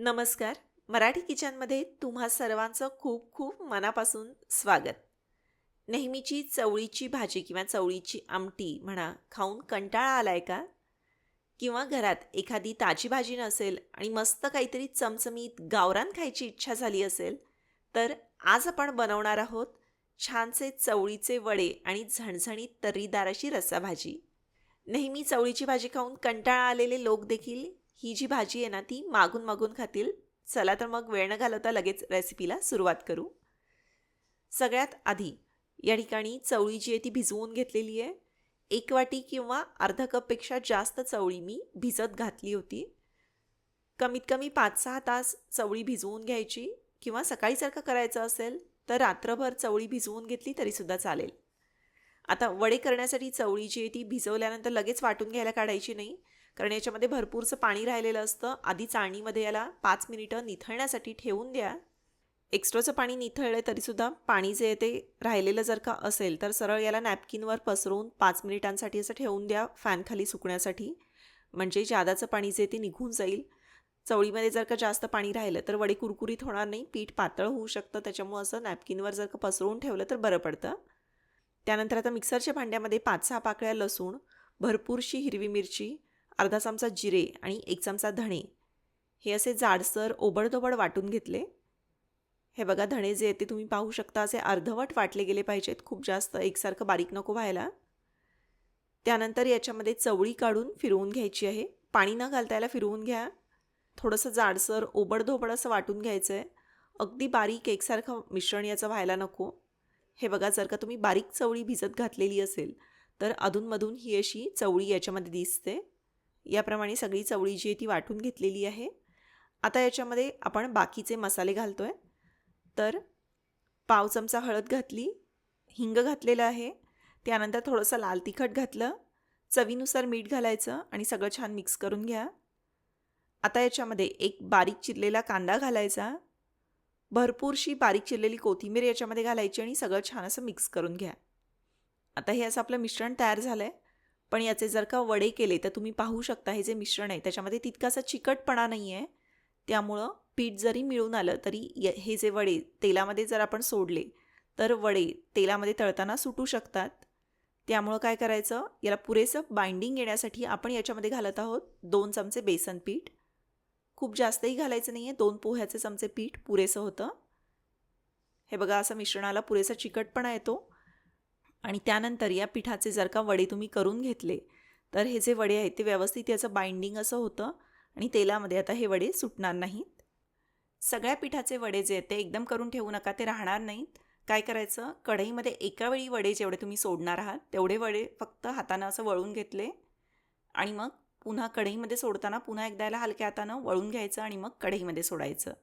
नमस्कार. मराठी किचनमध्ये तुम्हा सर्वांचं खूप खूप मनापासून स्वागत. नेहमीची चवळीची भाजी किंवा चवळीची आमटी म्हणा खाऊन कंटाळा आलाय का? किंवा घरात एखादी ताजी भाजी नसेल आणि मस्त काहीतरी चमचमीत गावरान खायची इच्छा झाली असेल, तर आज आपण बनवणार आहोत छानसे चवळीचे वडे आणि झणझणीत तर्रीदार अशी रस्साभाजी. नेहमी चवळीची भाजी खाऊन कंटाळा आलेले लोक देखील ही जी भाजी आहे ना ती मागून मागून खातील. चला तर मग वेळ न घालवता लगेच रेसिपीला सुरुवात करू. सगळ्यात आधी या ठिकाणी चवळी जी आहे ती भिजवून घेतलेली आहे. 1 वाटी किंवा अर्धा कपपेक्षा जास्त चवळी मी भिजत घातली होती. कमीत कमी 5-6 तास चवळी भिजवून घ्यायची किंवा सकाळी जर का करायचं असेल तर रात्रभर चवळी भिजवून घेतली तरीसुद्धा चालेल. आता वडे करण्यासाठी चवळी जी आहे ती भिजवल्यानंतर लगेच वाटून घ्यायला काढायची नाही, कारण याच्यामध्ये भरपूरचं पाणी राहिलेलं असतं. आधी चाळणीमध्ये याला 5 मिनिटं निथळण्यासाठी ठेवून द्या. एक्स्ट्राचं पाणी निथळलं तरीसुद्धा पाणी जे आहे ते राहिलेलं जर का असेल तर सरळ याला नॅपकिनवर पसरवून 5 मिनिटांसाठी असं ठेवून द्या फॅनखाली सुकण्यासाठी. म्हणजे जादाचं पाणी जे ते निघून जाईल. चवळीमध्ये जर का जास्त पाणी राहिलं तर वडे कुरकुरीत होणार नाही, पीठ पातळ होऊ शकतं. त्याच्यामुळं असं नॅपकिनवर जर का पसरवून ठेवलं तर बरं पडतं. त्यानंतर आता मिक्सरच्या भांड्यामध्ये 5-6 पाकळ्या लसूण, भरपूरशी हिरवी मिरची, अर्धा चमचा जिरे आणि 1 चमचा धणे हे असे जाडसर ओबडधोबड वाटून घेतले. हे बघा, धणे जे आहेत ते तुम्ही पाहू शकता असे अर्धवट वाटले गेले पाहिजेत, खूप जास्त एकसारखं बारीक नको व्हायला. त्यानंतर याच्यामध्ये चवळी काढून फिरवून घ्यायची आहे. पाणी न घालता याला फिरवून घ्या. थोडंसं जाडसर ओबडधोबड असं वाटून घ्यायचं आहे. अगदी बारीक एकसारखं मिश्रण याचं व्हायला नको. हे बघा, जर का तुम्ही बारीक चवळी भिजत घातलेली असेल तर अधूनमधून ही अशी चवळी याच्यामध्ये दिसते. याप्रमाणे सगळी चवळी जी आहे ती वाटून घेतलेली आहे. आता याच्यामध्ये आपण बाकीचे मसाले घालतो आहे. तर पाव चमचा हळद घातली, हिंग घातलेलं आहे. त्यानंतर थोडंसं लाल तिखट घातलं, चवीनुसार मीठ घालायचं आणि सगळं छान मिक्स करून घ्या. आता याच्यामध्ये एक बारीक चिरलेला कांदा घालायचा, भरपूरशी बारीक चिरलेली कोथिंबीर याच्यामध्ये घालायची आणि सगळं छान असं मिक्स करून घ्या. आता हे असं आपलं मिश्रण तयार झालं आहे. पण याचे जर का वडे केले तर तुम्ही पाहू शकता हे जे मिश्रण आहे त्याच्यामध्ये तितकासा चिकटपणा नाही आहे. त्यामुळं पीठ जरी मिळून आलं तरी हे जे वडे तेलामध्ये जर आपण सोडले तर वडे तेलामध्ये तळताना सुटू शकतात. त्यामुळं काय करायचं, याला पुरेसं बाइंडिंग येण्यासाठी आपण याच्यामध्ये घालत आहोत 2 चमचे बेसन पीठ. खूप जास्तही घालायचं नाही आहे, 2 पोह्याचे चमचे पीठ पुरेसं होतं. हे बघा, असं मिश्रणाला पुरेसा चिकटपणा येतो. आणि त्यानंतर या पिठाचे जर का वडे तुम्ही करून घेतले तर हे जे वडे आहेत ते व्यवस्थित याचं बाइंडिंग असं होतं आणि तेलामध्ये आता हे वडे सुटणार नाहीत. सगळ्या पिठाचे वडे जे आहेत ते एकदम करून ठेवू नका, ते राहणार नाहीत. काय करायचं, कढईमध्ये एका वेळी वडे जेवढे तुम्ही सोडणार आहात तेवढे वडे फक्त हातानं असं वळून घेतले आणि मग पुन्हा कढईमध्ये सोडताना पुन्हा एकदा याला हलक्या हातानं वळून घ्यायचं आणि मग कढईमध्ये सोडायचं.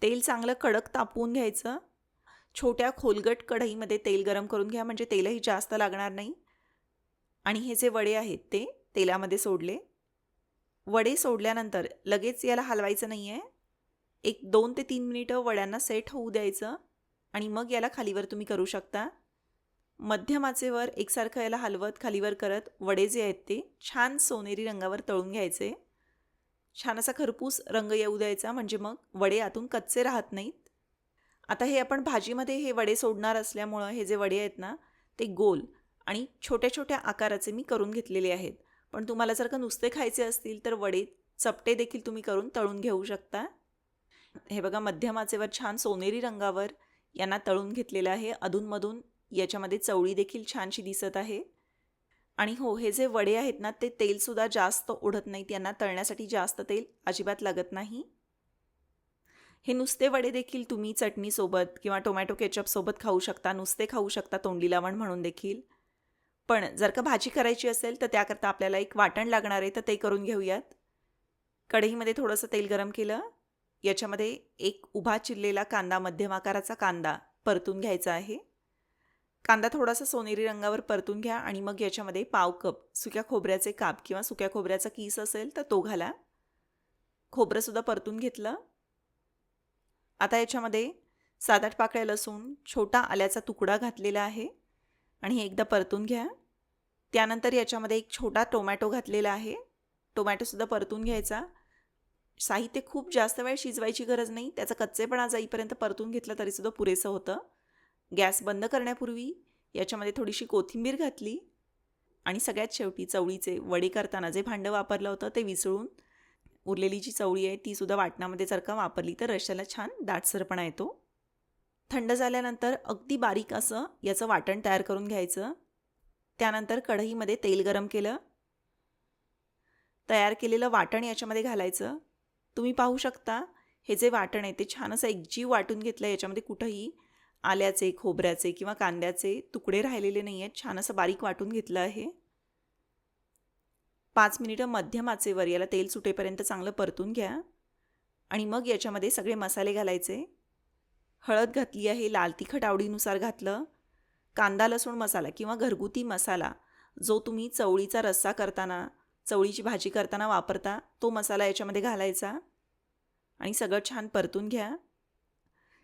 तेल चांगलं कडक तापवून घ्यायचं. छोट्या खोलगट कढईमध्ये तेल गरम करून घ्या, म्हणजे तेलही जास्त लागणार नाही. आणि हे जे वडे आहेत ते तेलामध्ये सोडले. वडे सोडल्यानंतर लगेच याला हलवायचं नाही आहे. एक 2 ते 3 मिनिटं वड्यांना सेट होऊ द्यायचं आणि मग याला खालीवर तुम्ही करू शकता. मध्यम आचेवर एकसारखं याला हलवत खालीवर करत वडे जे आहेत ते छान सोनेरी रंगावर तळून घ्यायचे. छान असा खरपूस रंग येऊ द्यायचा, म्हणजे मग वडे आतून कच्चे राहत नाहीत. आता हे आपण भाजीमध्ये हे वडे सोडणार असल्यामुळं हे जे वडे आहेत ना ते गोल आणि छोट्या छोट्या आकाराचे मी करून घेतलेले आहेत. पण तुम्हाला जर का नुसते खायचे असतील तर वडे चपटे देखील तुम्ही करून तळून घेऊ शकता. हे बघा, मध्यम आचेवर छान सोनेरी रंगावर यांना तळून घेतलेलं आहे. अधूनमधून याच्यामध्ये चवळी देखील छानशी दिसत आहे. आणि हो, हे जे वडे आहेत ना ते तेलसुद्धा जास्त ओढत नाहीत, यांना तळण्यासाठी जास्त तेल अजिबात लागत नाही. हे नुसते वडे देखील तुम्ही चटणीसोबत किंवा टोमॅटो केचपसोबत खाऊ शकता, नुसते खाऊ शकता तोंडी लावण म्हणून देखील. पण जर का भाजी करायची असेल तर त्याकरता आपल्याला एक वाटण लागणार आहे, तर ते करून घेऊयात. कढईमध्ये थोडंसं तेल गरम केलं. याच्यामध्ये एक उभा चिरलेला कांदा, मध्यम आकाराचा कांदा परतून घ्यायचा आहे. कांदा थोडासा सोनेरी रंगावर परतून घ्या आणि मग याच्यामध्ये पाव कप सुक्या खोबऱ्याचे काप किंवा सुक्या खोबऱ्याचा कीस असेल तर तो घाला. खोबरंसुद्धा परतून घेतलं. आता याच्यामध्ये 7-8 पाकळ्या लसूण, छोटा आल्याचा तुकडा घातलेला आहे आणि हे एकदा परतून घ्या. त्यानंतर याच्यामध्ये एक छोटा टोमॅटो घातलेला आहे. टोमॅटोसुद्धा परतून घ्यायचा. साहित्य खूप जास्त वेळ शिजवायची गरज नाही, त्याचा कच्चेपणा जाईपर्यंत परतून घेतलं तरीसुद्धा पुरेसं होतं. गॅस बंद करण्यापूर्वी याच्यामध्ये थोडीशी कोथिंबीर घातली आणि सगळ्यात शेवटी चवळीचे वडे करताना जे भांडं वापरलं होतं ते विसळून उरलेली जी चवळी आहे तीसुद्धा वाटणामध्ये जर का वापरली तर रश्श्याला छान दाटसरपणा येतो. थंड झाल्यानंतर अगदी बारीक असं याचं वाटण तयार करून घ्यायचं. त्यानंतर कढईमध्ये तेल गरम केलं. तयार केलेलं वाटण याच्यामध्ये घालायचं. तुम्ही पाहू शकता हे जे वाटण आहे ते छान असं एकजीव वाटून घेतलं. याच्यामध्ये कुठंही आल्याचे, खोबऱ्याचे किंवा कांद्याचे तुकडे राहिलेले नाही आहेत. छान असं बारीक वाटून घेतलं आहे. 5 मिनिटं मध्यम आचेवर याला तेल सुटेपर्यंत चांगलं परतून घ्या आणि मग याच्यामध्ये सगळे मसाले घालायचे. हळद घातली आहे, लाल तिखट आवडीनुसार घातलं. कांदा लसूण मसाला किंवा घरगुती मसाला जो तुम्ही चवळीचा रस्सा करताना, चवळीची भाजी करताना वापरता तो मसाला याच्यामध्ये घालायचा आणि सगळं छान परतून घ्या.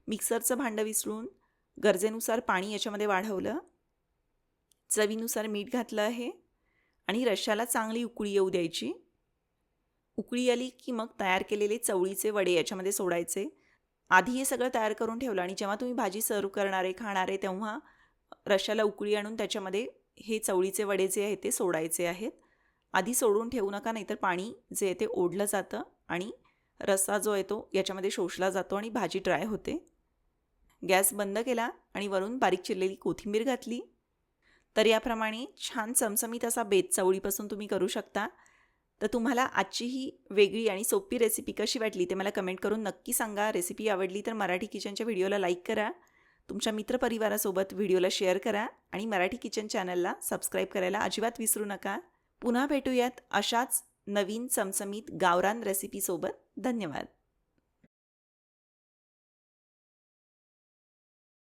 मिक्सरचं भांडं विसळून गरजेनुसार पाणी याच्यामध्ये वाढवलं. चवीनुसार मीठ घातलं आहे आणि रश्श्याला चांगली उकळी येऊ द्यायची. उकळी आली की मग तयार केलेले चवळीचे वडे याच्यामध्ये सोडायचे. आधी हे सगळं तयार करून ठेवलं आणि जेव्हा तुम्ही भाजी सर्व करणारे खाणारे तेव्हा रश्श्याला उकळी आणून त्याच्यामध्ये हे चवळीचे वडे जे आहेत ते सोडायचे आहेत. आधी सोडून ठेवू नका, नाहीतर पाणी जे आहे ते ओढलं जातं आणि रस्सा जो आहे तो याच्यामध्ये शोषला जातो आणि भाजी ड्राय होते. गॅस बंद केला आणि वरून बारीक चिरलेली कोथिंबीर घातली. तर याप्रमाणे छान चमचमीत असा बेत चवळीपासून तुम्ही करू शकता. तर तुम्हाला आजची ही वेगळी आणि सोपी रेसिपी कशी वाटली ते मला कमेंट करून नक्की सांगा. रेसिपी आवडली तर मराठी किचनच्या व्हिडिओला लाईक करा, तुमच्या मित्रपरिवारासोबत व्हिडिओला शेअर करा आणि मराठी किचन चॅनलला सबस्क्राईब करायला अजिबात विसरू नका. पुन्हा भेटूयात अशाच नवीन चमचमीत गावरान रेसिपीसोबत. धन्यवाद.